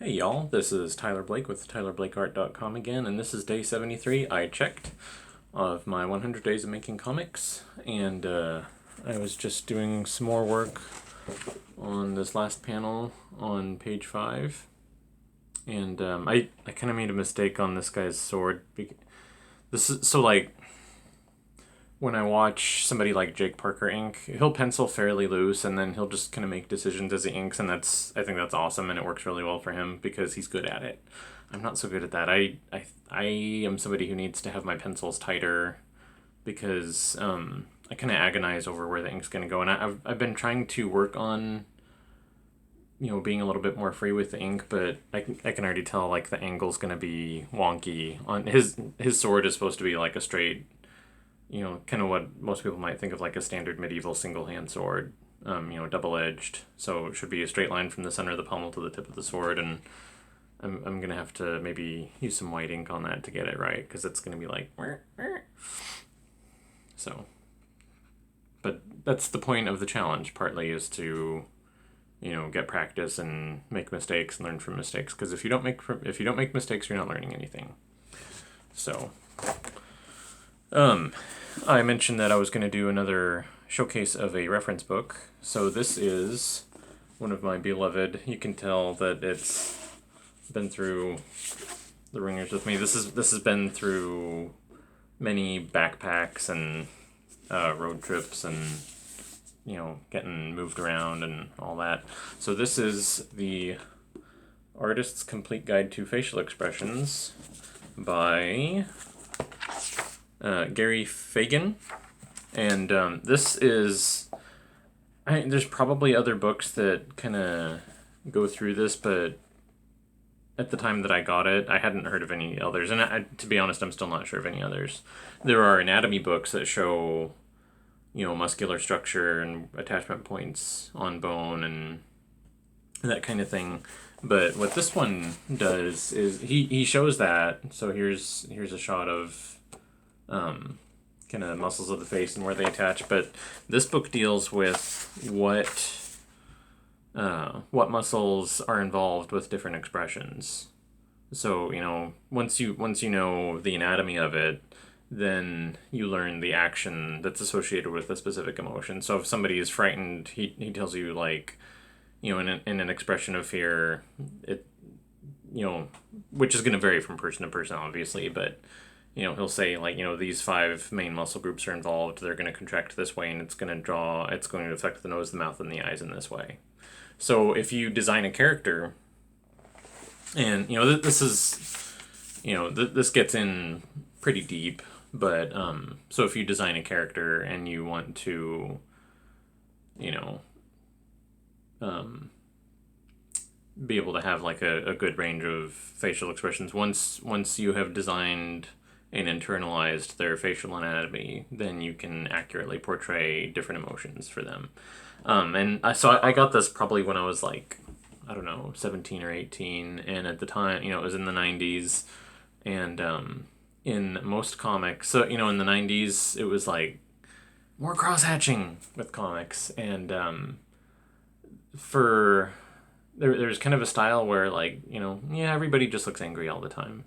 Hey y'all, this is Tyler Blake with tylerblakeart.com again, and this is day 73. I checked of my 100 days of making comics, and I was just doing some more work on this last panel on page 5, and I kind of made a mistake on this guy's sword. This is so like when I watch somebody like Jake Parker ink, he'll pencil fairly loose and then he'll just kind of make decisions as he inks, and I think that's awesome and it works really well for him because he's good at it. I'm not so good at that. I am somebody who needs to have my pencils tighter because I kind of agonize over where the ink's going to go, and I've been trying to work on being a little bit more free with the ink, but I can already tell like the angle's going to be wonky on his sword is supposed to be like a straight, kind of what most people might think of like a standard medieval single hand sword, double edged. So it should be a straight line from the center of the pommel to the tip of the sword, and I'm gonna have to maybe use some white ink on that to get it right because it's gonna be like so. But that's the point of the challenge. Partly is to get practice and make mistakes and learn from mistakes. Because if you don't make mistakes, you're not learning anything. So I mentioned that I was going to do another showcase of a reference book. So this is one of my beloved. You can tell that it's been through the ringers with me. This has been through many backpacks and road trips and getting moved around and all that. So this is the Artist's Complete Guide to Facial Expressions by Gary Fagan, and this is. There's probably other books that kind of go through this, but at the time that I got it, I hadn't heard of any others, and to be honest, I'm still not sure of any others. There are anatomy books that show, muscular structure and attachment points on bone and that kind of thing. But what this one does is he shows that. So here's a shot of kind of muscles of the face and where they attach. But this book deals with what muscles are involved with different expressions. So once you know the anatomy of it, then you learn the action that's associated with a specific emotion. So if somebody is frightened, he tells you like, in an expression of fear, it, which is going to vary from person to person, obviously, but he'll say like, these 5 main muscle groups are involved. They're going to contract this way, and it's going to affect the nose, the mouth, and the eyes in this way. So if you design a character, and this is, this gets in pretty deep, but so if you design a character and you want to, be able to have like a good range of facial expressions, once you have designed and internalized their facial anatomy, then you can accurately portray different emotions for them. So I got this probably when I was like, I don't know, 17 or 18, and at the time, it was in the 90s, and in most comics, so in the 90s, it was like more cross hatching with comics, and for there's kind of a style where like everybody just looks angry all the time.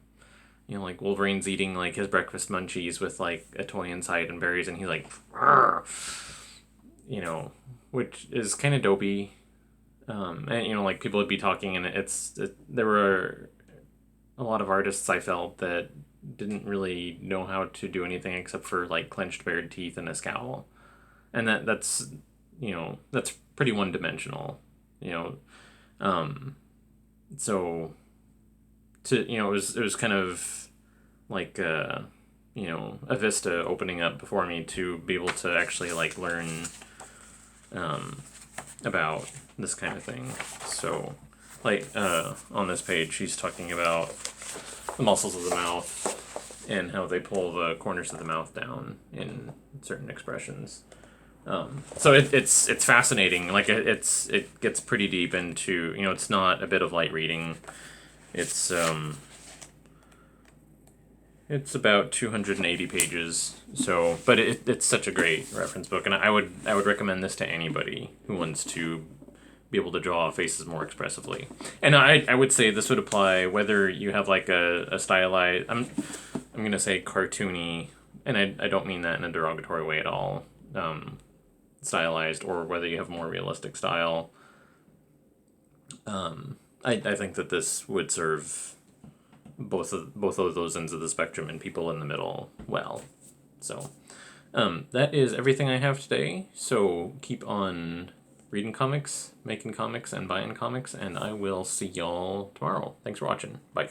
Like Wolverine's eating like his breakfast munchies with like a toy inside and berries, and he's like, "Arr!" Which is kind of dopey. And like people would be talking, and there were a lot of artists I felt that didn't really know how to do anything except for like clenched bared teeth and a scowl, and that's pretty one dimensional. So it was kind of like a vista opening up before me to be able to actually like learn about this kind of thing. So like on this page she's talking about the muscles of the mouth and how they pull the corners of the mouth down in certain expressions. So it's fascinating. Like it gets pretty deep into it's not a bit of light reading. It's about 280 pages. So, but it's such a great reference book, and I would recommend this to anybody who wants to be able to draw faces more expressively. And I would say this would apply whether you have like a stylized, I'm going to say cartoony, and I don't mean that in a derogatory way at all, stylized, or whether you have more realistic style. I think that this would serve both of those ends of the spectrum and people in the middle well. So that is everything I have today. So keep on reading comics, making comics, and buying comics, and I will see y'all tomorrow. Thanks for watching. Bye.